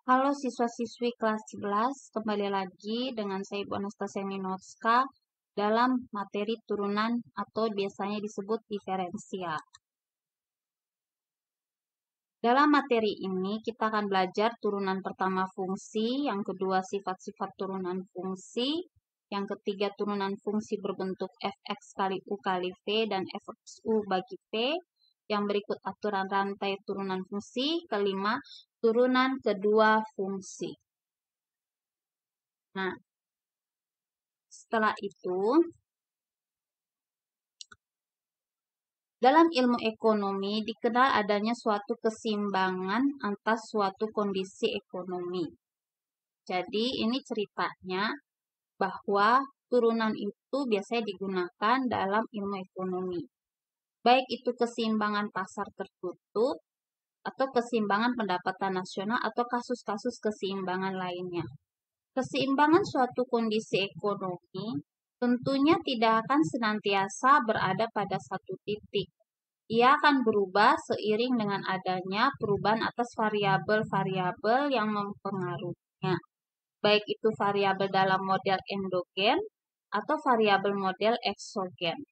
Halo siswa-siswi kelas 11, kembali lagi dengan saya Ibu Anastasia Minotska dalam materi turunan atau biasanya disebut diferensial. Dalam materi ini kita akan belajar turunan pertama fungsi, yang kedua sifat-sifat turunan fungsi, yang ketiga turunan fungsi berbentuk fx kali u kali v dan fxu bagi v, yang berikut aturan rantai turunan fungsi, kelima turunan kedua fungsi. Nah, setelah itu, dalam ilmu ekonomi dikenal adanya suatu keseimbangan atas suatu kondisi ekonomi. Jadi ini ceritanya bahwa turunan itu biasanya digunakan dalam ilmu ekonomi. Baik itu keseimbangan pasar tertutup, atau keseimbangan pendapatan nasional, atau kasus-kasus keseimbangan lainnya. Keseimbangan suatu kondisi ekonomi tentunya tidak akan senantiasa berada pada satu titik. Ia akan berubah seiring dengan adanya perubahan atas variabel-variabel yang mempengaruhinya, baik itu variabel dalam model endogen atau variabel model eksogen.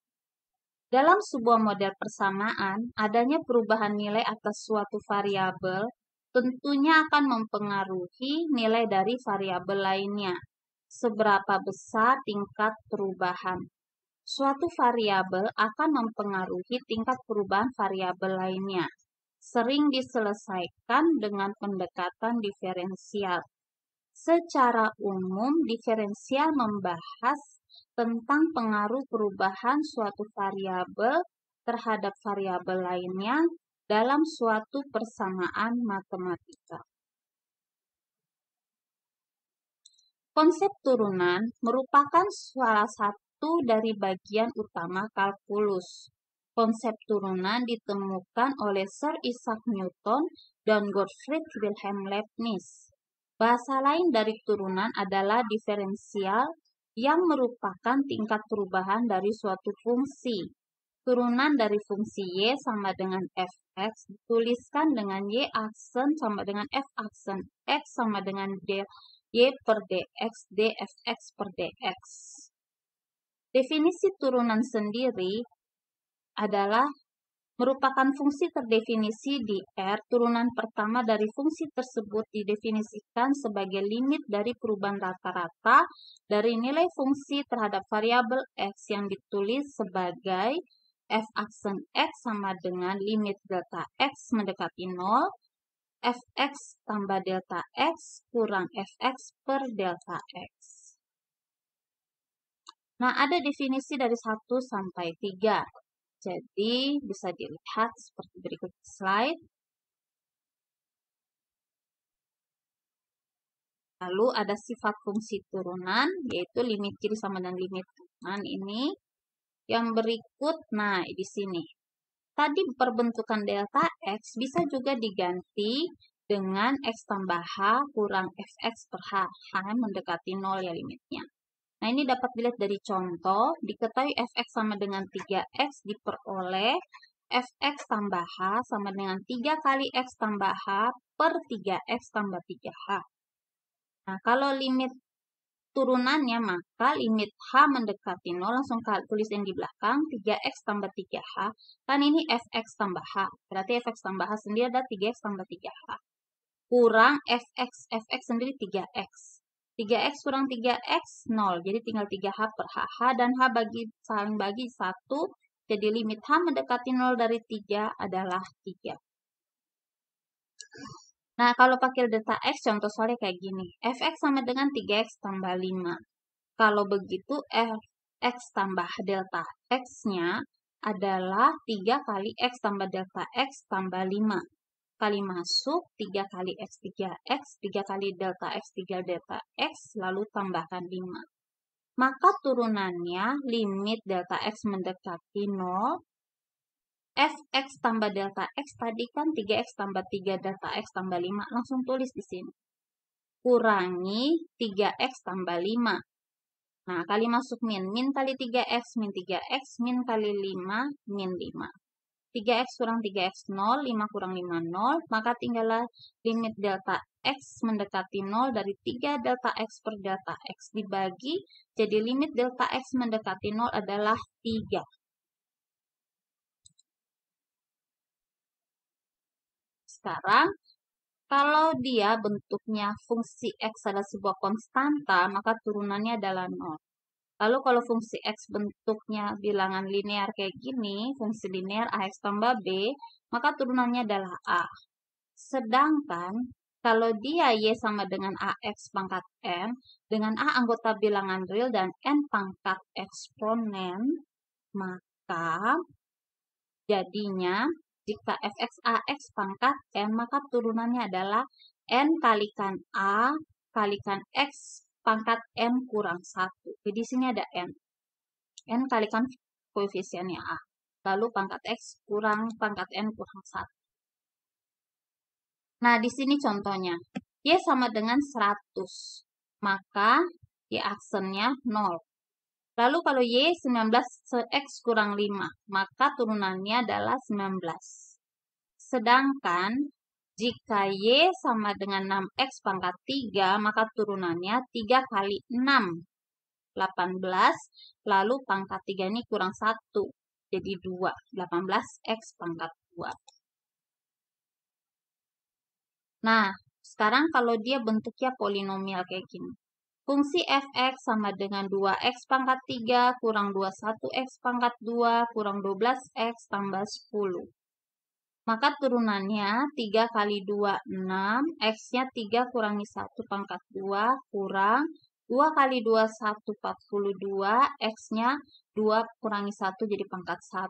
Dalam sebuah model persamaan, adanya perubahan nilai atas suatu variabel tentunya akan mempengaruhi nilai dari variabel lainnya. Seberapa besar tingkat perubahan? Suatu variabel akan mempengaruhi tingkat perubahan variabel lainnya. Sering diselesaikan dengan pendekatan diferensial. Secara umum, diferensial membahas tentang pengaruh perubahan suatu variabel terhadap variabel lainnya dalam suatu persamaan matematika. Konsep turunan merupakan salah satu dari bagian utama kalkulus. Konsep turunan ditemukan oleh Sir Isaac Newton dan Gottfried Wilhelm Leibniz. Bahasa lain dari turunan adalah diferensial yang merupakan tingkat perubahan dari suatu fungsi. Turunan dari fungsi y sama dengan fx dituliskan dengan y aksen sama dengan f aksen, x sama dengan y per dx, dfx per dx. Definisi turunan sendiri adalah merupakan fungsi terdefinisi di R. Turunan pertama dari fungsi tersebut didefinisikan sebagai limit dari perubahan rata-rata dari nilai fungsi terhadap variabel X yang ditulis sebagai f aksen X sama dengan limit delta X mendekati 0, fx tambah delta X kurang fx per delta X. Nah, ada definisi dari 1 sampai 3. Jadi, bisa dilihat seperti berikut slide. Lalu ada sifat fungsi turunan, yaitu limit kiri sama dengan limit kanan ini. Yang berikut, nah di sini. Tadi perbentukan delta X bisa juga diganti dengan X tambah H kurang Fx per H. H mendekati 0 ya limitnya. Nah, ini dapat dilihat dari contoh. Diketahui Fx sama dengan 3x diperoleh Fx tambah H sama dengan 3 kali X tambah H per 3x tambah 3H. Nah, kalau limit turunannya, maka limit H mendekati 0, langsung tulis yang di belakang, 3x tambah 3H. Kan ini Fx tambah H. Berarti Fx tambah H sendiri ada 3x tambah 3H. Kurang Fx sendiri 3x. 3x kurang 3x, 0. Jadi tinggal 3H per H. H dan H saling bagi 1. Jadi limit H mendekati 0 dari 3 adalah 3. Nah, kalau pakai delta X, contoh soalnya kayak gini. Fx sama dengan 3x tambah 5. Kalau begitu, Fx tambah delta X-nya adalah 3 kali X tambah delta X tambah 5. Kali masuk, 3 kali X, 3X, 3 kali delta X, 3 delta X, lalu tambahkan 5. Maka turunannya limit delta X mendekati 0, Fx tambah delta X tadi kan 3x tambah 3 delta X tambah 5, langsung tulis di sini. Kurangi 3x tambah 5. Nah, kali masuk min. Min kali 3x, min 3x, min kali 5, min 5. 3x kurang 3x 0, 5 kurang 5 0, maka tinggallah limit delta x mendekati 0 dari 3 delta x per delta x dibagi, jadi limit delta x mendekati 0 adalah 3. Sekarang, kalau dia bentuknya fungsi x adalah sebuah konstanta, maka turunannya adalah 0. Lalu kalau fungsi x bentuknya bilangan linear kayak gini, fungsi linear ax tambah b, maka turunannya adalah a. Sedangkan kalau dia y sama dengan ax pangkat n, dengan a anggota bilangan real dan n pangkat eksponen, maka jadinya jika fx ax pangkat n, maka turunannya adalah n kalikan a kalikan x pangkat n kurang 1. Jadi di sini ada n. N kalikan koefisiennya a. Lalu pangkat x kurang pangkat n kurang 1. Nah, di sini contohnya. Y sama dengan 100. Maka Y aksennya 0. Lalu kalau Y 19 X kurang 5, maka turunannya adalah 19. Sedangkan jika Y sama dengan 6X pangkat 3, maka turunannya 3 kali 6. 18, lalu pangkat 3 ini kurang 1, jadi 2. 18X pangkat 2. Nah, sekarang kalau dia bentuknya polinomial kayak gini. Fungsi fx sama dengan 2x pangkat 3 kurang 21x pangkat 2 kurang 12x tambah 10. Maka turunannya 3 kali 2, 6. X-nya 3 kurangi 1 pangkat 2 kurang 2 kali 2, 1, 42. X-nya 2 kurangi 1 jadi pangkat 1.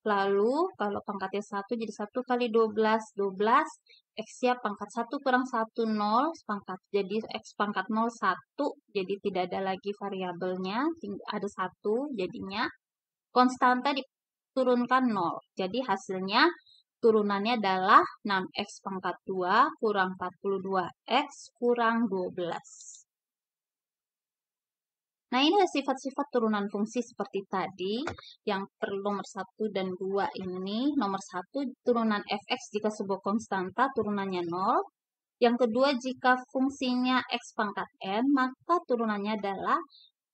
Lalu kalau pangkatnya 1 jadi 1 kali 12, 12. X-nya pangkat 1 kurang 1, 0. Pangkat, jadi X pangkat 0, 1. Jadi tidak ada lagi variabelnya, ada 1 jadinya. Konstanta diturunkan 0. Jadi hasilnya turunannya adalah 6x pangkat 2 kurang 42x kurang 12. Nah, ini adalah sifat-sifat turunan fungsi seperti tadi. Yang perlu nomor 1 dan 2 ini. Nomor 1, turunan fx jika sebuah konstanta, turunannya 0. Yang kedua, jika fungsinya x pangkat n, maka turunannya adalah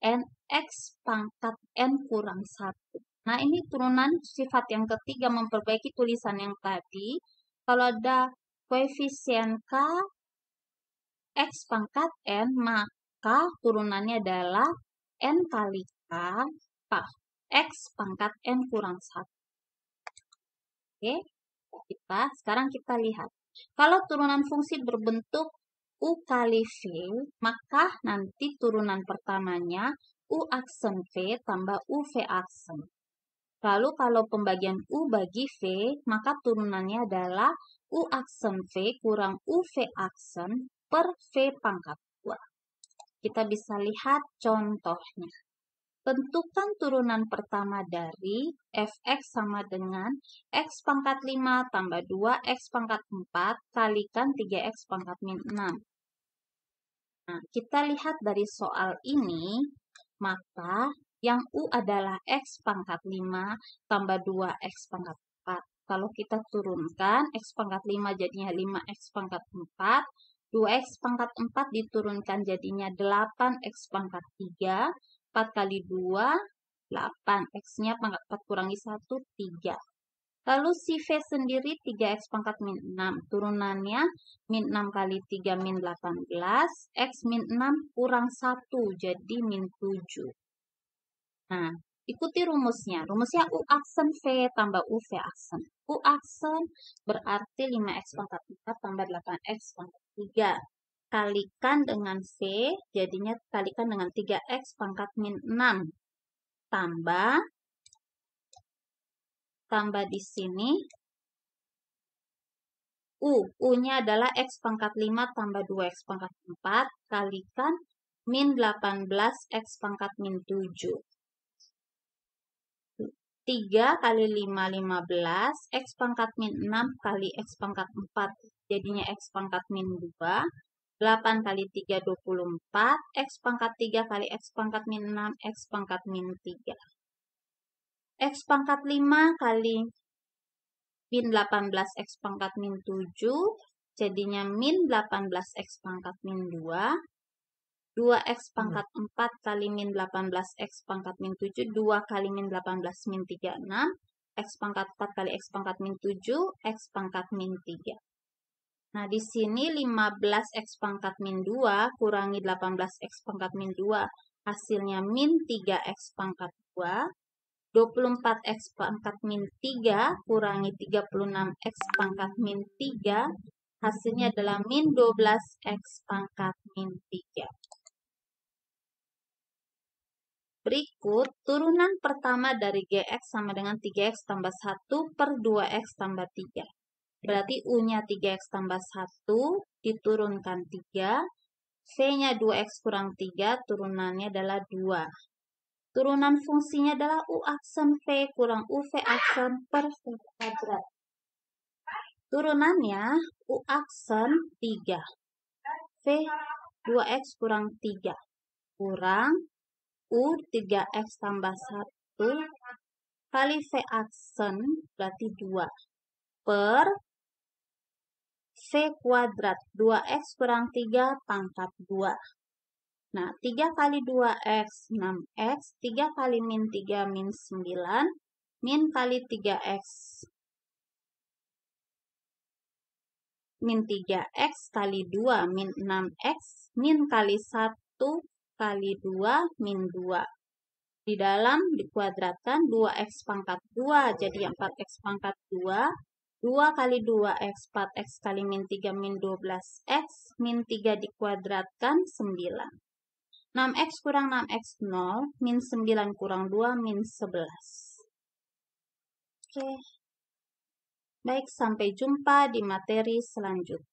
nx pangkat n kurang 1. Nah, ini turunan sifat yang ketiga, memperbaiki tulisan yang tadi. Kalau ada koefisien k x pangkat n, maka turunannya adalah n kali k x pangkat n kurang 1. Oke, sekarang kita lihat. Kalau turunan fungsi berbentuk U kali V, maka nanti turunan pertamanya U aksen V tambah UV aksen. Lalu kalau pembagian U bagi V, maka turunannya adalah U aksen V kurang UV aksen per V pangkat 2. Kita bisa lihat contohnya. Tentukan turunan pertama dari fx sama dengan x pangkat 5 tambah 2x pangkat 4 kalikan 3x pangkat min 6. Nah, kita lihat dari soal ini, maka yang U adalah x pangkat 5 tambah 2x pangkat 4. Kalau kita turunkan, x pangkat 5 jadinya 5x pangkat 4. 2x pangkat 4 diturunkan jadinya 8x pangkat 3. 4 kali 2, 8. X-nya pangkat 4 kurangi 1, 3. Lalu si V sendiri 3x pangkat min 6. Turunannya min 6 kali 3 min 18. X min 6 kurang 1, jadi min 7. Nah, ikuti rumusnya. Rumusnya U aksen V tambah UV aksen. U aksen berarti 5x pangkat 4 tambah 8x pangkat 3. Kalikan dengan V, jadinya kalikan dengan 3x pangkat min 6. Tambah di sini U-nya adalah x pangkat 5 tambah 2x pangkat 4 kalikan min 18x pangkat min 7. 3 kali 5, 15. X pangkat min 6 kali x pangkat 4. Jadinya x pangkat min 2. 8 kali 3, 24. X pangkat 3 kali x pangkat min 6. X pangkat min 3. X pangkat 5 kali min 18x pangkat min 7, jadinya min 18x pangkat min 2. 2x pangkat 4 kali min 18x pangkat min 7, 2 kali min 18 min 3, 6. X pangkat 4 kali X pangkat min 7, X pangkat min 3. Nah, di sini 15X pangkat min 2 kurangi 18X pangkat min 2, hasilnya min 3X pangkat 2. 24X pangkat min 3 kurangi 36X pangkat min 3, hasilnya adalah min 12X pangkat min 3. Berikut, turunan pertama dari GX sama dengan 3X tambah 1 per 2X tambah 3. Berarti U-nya 3X tambah 1 diturunkan 3. V-nya 2X kurang 3, turunannya adalah 2. Turunan fungsinya adalah U aksen V kurang UV aksen per V kuadrat. Turunannya U aksen 3. V 2X kurang 3 kurang U 3X tambah 1 kali V aksen berarti 2 per V kuadrat 2X kurang 3 pangkat 2. Nah, 3 kali 2X 6X, 3 kali min 3 min 9, min kali 3X min 3X kali 2 min 6X, min kali 1 kali 2 min 2. Di dalam dikuadratkan 2X pangkat 2 jadi 4X pangkat 2. 2 kali 2X 4X kali min 3 min 12X, min 3 dikuadratkan 9. 6X kurang 6X 0, min 9 kurang 2 min 11. Oke. Baik, sampai jumpa di materi selanjutnya.